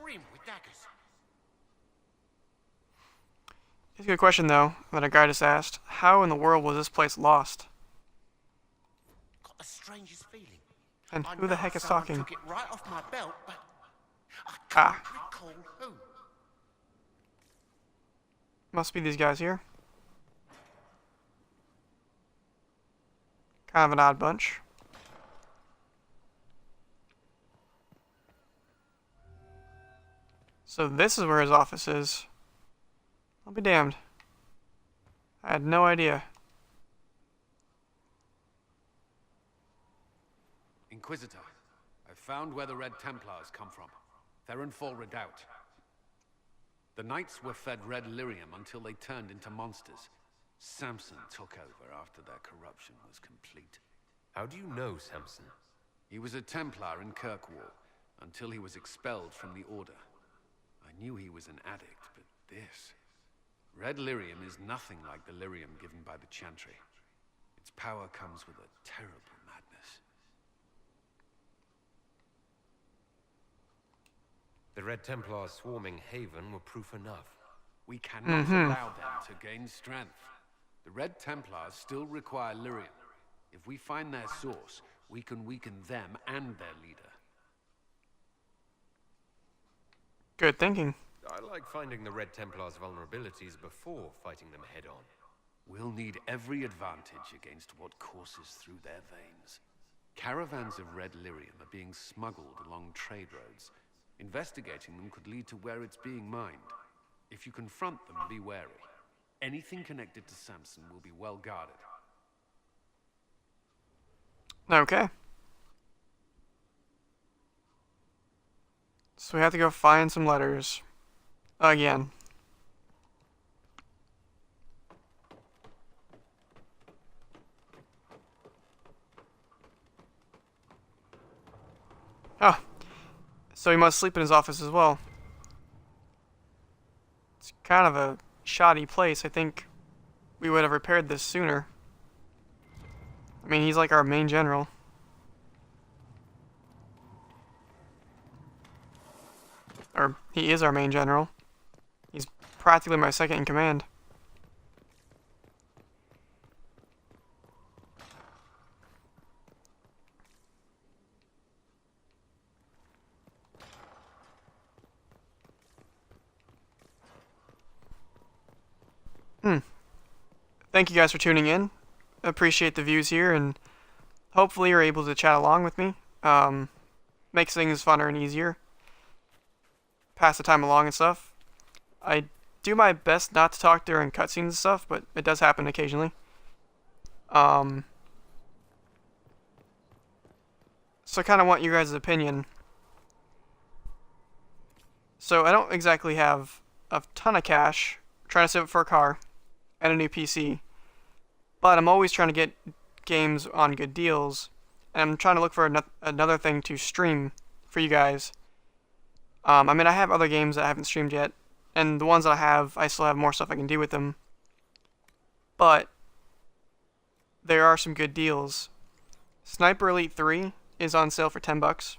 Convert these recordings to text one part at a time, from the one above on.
brim with daggers. It's a good question, though, that a guy just asked. How in the world was this place lost? Got the strangest feeling. And I who the know heck is someone talking? took it right off my belt, but I can't Ah, recall who. must be these guys here. Kind of an odd bunch. So this is where his office is. I'll be damned. I had no idea. Inquisitor, I've found where the Red Templars come from. Therenfall Redoubt. The Knights were fed red lyrium until they turned into monsters. Samson took over after their corruption was complete. How do you know Samson? He was a Templar in Kirkwall, until he was expelled from the Order. I knew he was an addict, but this... Red lyrium is nothing like the lyrium given by the Chantry. Its power comes with a terrible madness. The Red Templars swarming Haven were proof enough. We cannot allow them to gain strength. The Red Templars still require lyrium. If we find their source, we can weaken them and their leader. Good thinking. I like finding the Red Templars' vulnerabilities before fighting them head-on. We'll need every advantage against what courses through their veins. Caravans of red lyrium are being smuggled along trade roads. Investigating them could lead to where it's being mined. If you confront them, be wary. Anything connected to Samson will be well guarded. Okay. So we have to go find some letters. Again. Oh. So he must sleep in his office as well. It's kind of a shoddy place. I think we would have repaired this sooner. I mean, he's like our main general. Or, he is our main general. He's practically my second in command. Thank you guys for tuning in. Appreciate the views here, and hopefully you're able to chat along with me. Makes things funner and easier. Pass the time along and stuff. I do my best not to talk during cutscenes and stuff, but it does happen occasionally. So I kind of want your guys' opinion. So I don't exactly have a ton of cash. I'm trying to save it for a car and a new PC. But I'm always trying to get games on good deals. And I'm trying to look for another thing to stream for you guys. I mean, I have other games that I haven't streamed yet. And the ones that I have, I still have more stuff I can do with them. But there are some good deals. Sniper Elite 3 is on sale for $10.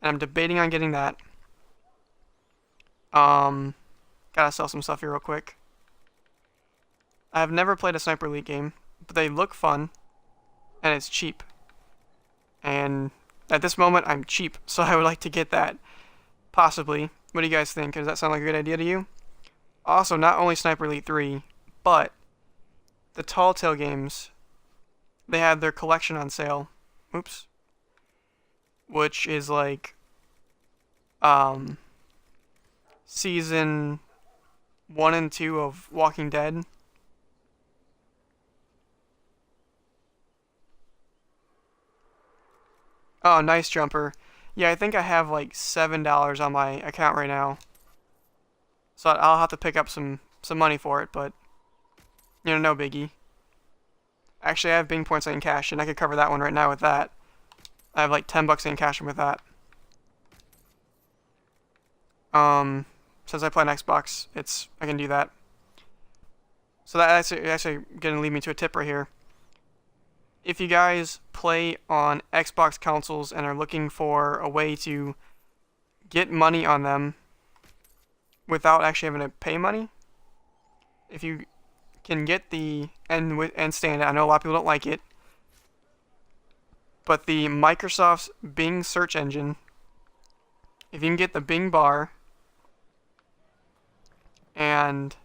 And I'm debating on getting that. Gotta sell some stuff here real quick. I have never played a Sniper Elite game, but they look fun, and it's cheap. And at this moment, I'm cheap, so I would like to get that. Possibly. What do you guys think? Does that sound like a good idea to you? Also, not only Sniper Elite 3, but the Tall Tale games, they have their collection on sale. Oops. Which is like, Season 1 and 2 of Walking Dead. Oh, nice jumper. Yeah, I think I have like $7 on my account right now. So I'll have to pick up some money for it, but you know, no biggie. Actually, I have Bing points in cash, and I could cover that one right now with that. I have like $10 in cash with that. Since I play on Xbox, I can do that. So that's actually gonna lead me to a tip right here. If you guys play on Xbox consoles and are looking for a way to get money on them without actually having to pay money. If you can get the and stand it, I know a lot of people don't like it, but the Microsoft's Bing search engine, if you can get the Bing bar and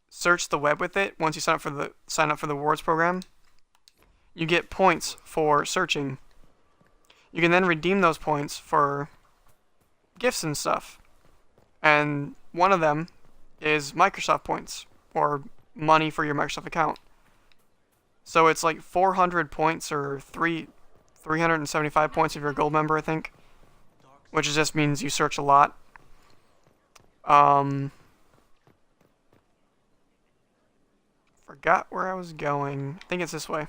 search the web with it, once you sign up for the rewards program, you get points for searching. You can then redeem those points for gifts and stuff. And one of them is Microsoft points, or money for your Microsoft account. So it's like 400 points or 375 points if you're a gold member, I think. Which just means you search a lot. Forgot where I was going. I think it's this way.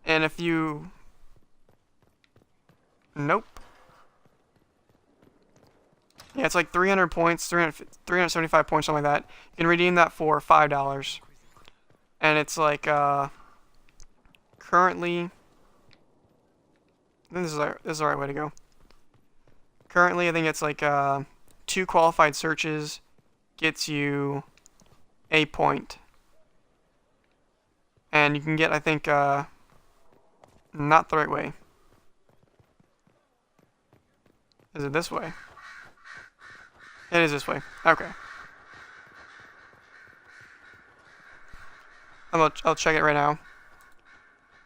And if you... Nope. Yeah, it's like 300 points, 375 points, something like that. You can redeem that for $5. And it's like, currently... I think this is the right way to go. Currently, I think it's like, 2 qualified searches gets you a point. And you can get, I think, not the right way. Is it this way? It is this way. Okay. I'll check it right now.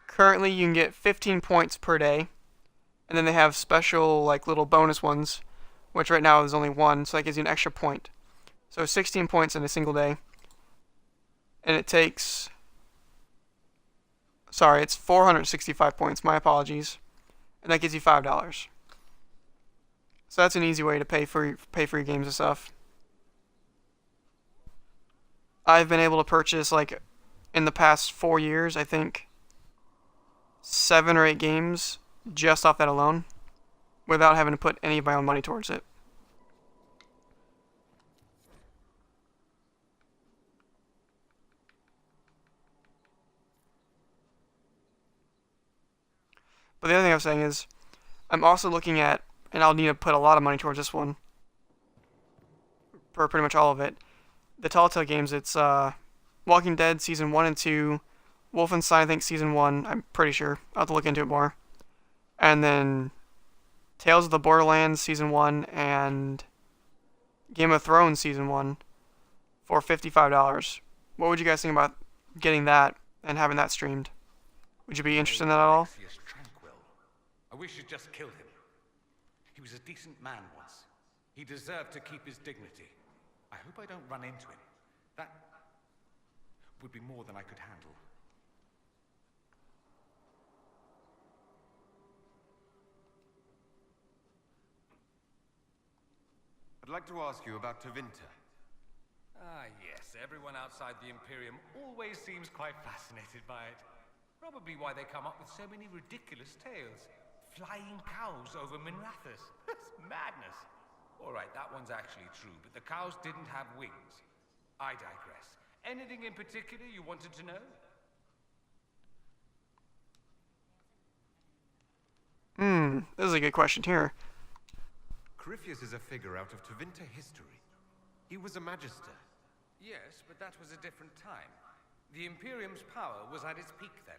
Currently, you can get 15 points per day. And then they have special, like, little bonus ones, which right now is only 1, so that gives you an extra point. So 16 points in a single day. And it takes... Sorry, it's 465 points. My apologies. And that gives you $5. So that's an easy way to pay for your games and stuff. I've been able to purchase, like, in the past 4 years, I think, 7 or 8 games just off that alone, without having to put any of my own money towards it. But the other thing I was saying is, I'm also looking at, and I'll need to put a lot of money towards this one, for pretty much all of it, the Telltale games. It's Walking Dead Season 1 and 2, Wolfenstein, I think, Season 1, I'm pretty sure. I'll have to look into it more. And then Tales of the Borderlands Season 1 and Game of Thrones Season 1 for $55. What would you guys think about getting that and having that streamed? Would you be interested in that at all? Alexius Tranquil. I wish you'd just killed him. He was a decent man once. He deserved to keep his dignity. I hope I don't run into him. That would be more than I could handle. I'd like to ask you about Tevinter. Ah, yes. Everyone outside the Imperium always seems quite fascinated by it. Probably why they come up with so many ridiculous tales. Flying cows over Minrathous. That's madness. All right, that one's actually true, but the cows didn't have wings. I digress. Anything in particular you wanted to know? This is a good question here. Corypheus is a figure out of Tevinter history. He was a magister. Yes, but that was a different time. The Imperium's power was at its peak then.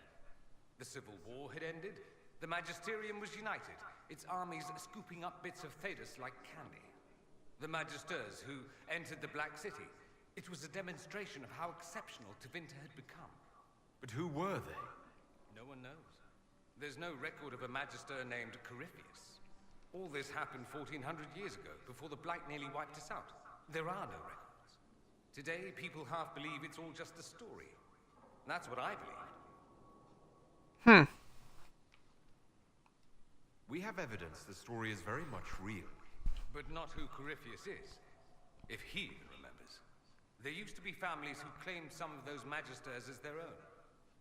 The Civil War had ended. The Magisterium was united, its armies scooping up bits of Thedas like candy. The Magisters who entered the Black City. It was a demonstration of how exceptional Tevinter had become. But who were they? No one knows. There's no record of a Magister named Corypheus. All this happened 1400 years ago, before the Blight nearly wiped us out. There are no records. Today, people half believe it's all just a story. That's what I believe. We have evidence the story is very much real. But not who Corypheus is. If he remembers. There used to be families who claimed some of those Magisters as their own.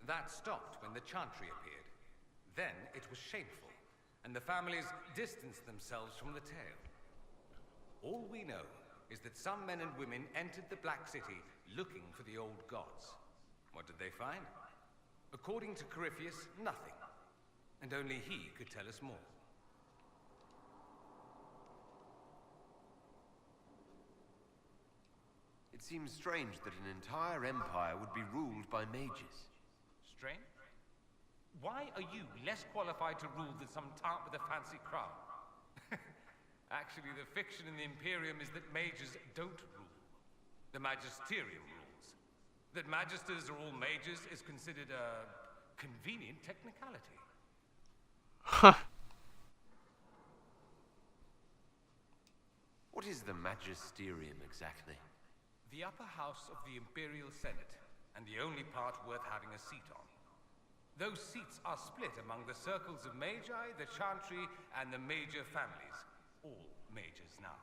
That stopped when the Chantry appeared. Then it was shameful, and the families distanced themselves from the tale. All we know is that some men and women entered the Black City looking for the old gods. What did they find? According to Corypheus, nothing. And only he could tell us more. It seems strange that an entire empire would be ruled by mages. Strange? Why are you less qualified to rule than some tart with a fancy crown? Actually, the fiction in the Imperium is that mages don't rule. The Magisterium rules. That magisters are all mages is considered a convenient technicality. Huh. What is the Magisterium exactly? The upper house of the Imperial Senate, and the only part worth having a seat on. Those seats are split among the circles of Magi, the Chantry, and the major families. All mages now.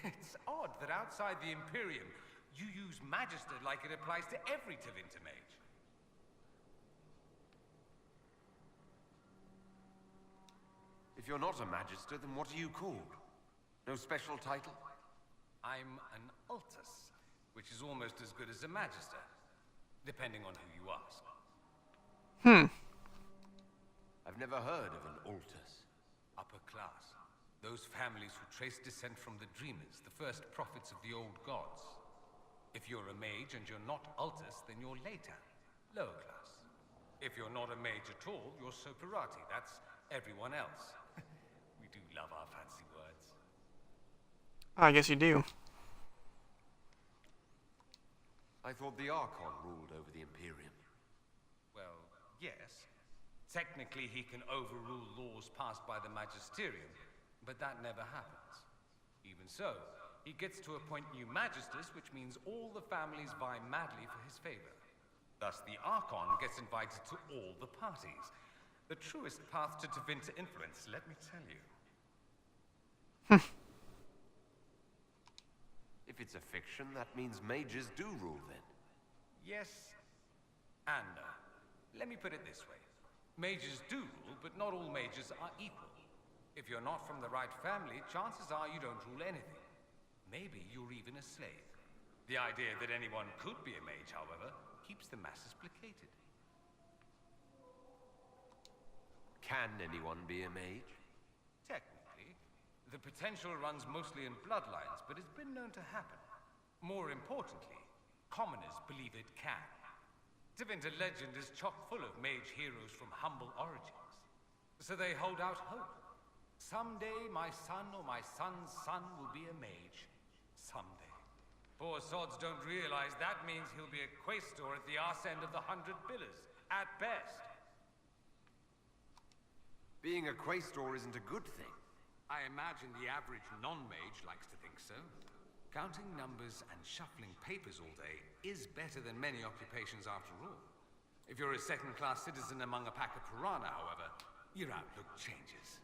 It's odd that outside the Imperium, you use Magister like it applies to every Tevinter mage. If you're not a Magister, then what are you called? No special title? I'm an Altus, which is almost as good as a Magister, depending on who you ask. I've never heard of an Altus. Upper class. Those families who trace descent from the Dreamers, the first prophets of the old gods. If you're a mage and you're not Altus, then you're later. Lower class. If you're not a mage at all, you're Soperati. That's everyone else. We do love our fancy words. I guess you do. I thought the Archon ruled over the Imperium. Well, yes. Technically, he can overrule laws passed by the Magisterium, but that never happens. Even so, he gets to appoint new Magisters, which means all the families vie madly for his favor. Thus, the Archon gets invited to all the parties. The truest path to Tevinter influence, let me tell you. If it's a fiction, that means mages do rule then. Yes and no. Let me put it this way. Mages do rule, but not all mages are equal. If you're not from the right family, chances are you don't rule anything. Maybe you're even a slave. The idea that anyone could be a mage, however, keeps the masses placated. Can anyone be a mage? Technically, the potential runs mostly in bloodlines, but it's been known to happen. More importantly, commoners believe it can. Tevinter legend is chock full of mage heroes from humble origins. So they hold out hope. Someday my son or my son's son will be a mage. Someday. Poor sods don't realize that means he'll be a quaestor at the arse end of the 100 Pillars, at best. Being a quaestor isn't a good thing. I imagine the average non-mage likes to think so. Counting numbers and shuffling papers all day is better than many occupations after all. If you're a second-class citizen among a pack of piranha, however, your outlook changes.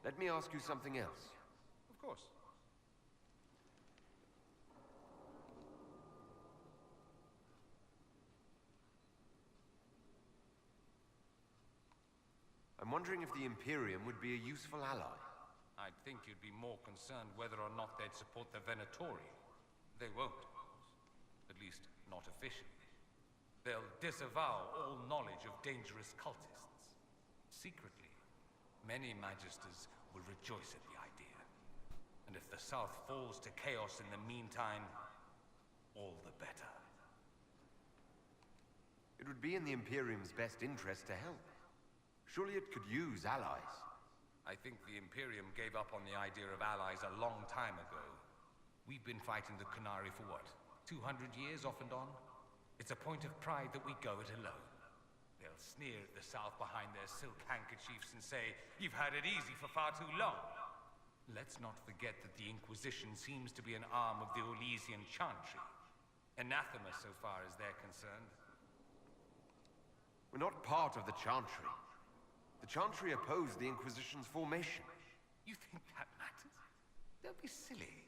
Let me ask you something else. Of course. I'm wondering if the Imperium would be a useful ally. I'd think you'd be more concerned whether or not they'd support the Venatori. They won't, of course. At least, not officially. They'll disavow all knowledge of dangerous cultists. Secretly, many Magisters will rejoice at the idea. And if the South falls to chaos in the meantime, all the better. It would be in the Imperium's best interest to help. Surely it could use allies. I think the Imperium gave up on the idea of allies a long time ago. We've been fighting the Qunari for what, 200 years off and on? It's a point of pride that we go it alone. They'll sneer at the South behind their silk handkerchiefs and say, "You've had it easy for far too long." Let's not forget that the Inquisition seems to be an arm of the Orlesian Chantry. Anathema so far as they're concerned. We're not part of the Chantry. The Chantry opposed the Inquisition's formation. You think that matters? Don't be silly.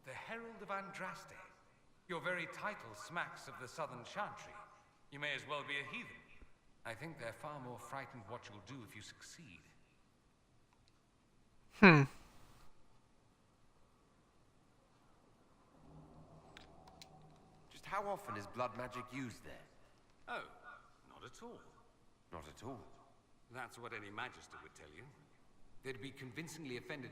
The Herald of Andraste. Your very title smacks of the Southern Chantry. You may as well be a heathen. I think they're far more frightened what you'll do if you succeed. Just how often is blood magic used there? Oh, not at all. Not at all. That's what any Magister would tell you. They'd be convincingly offended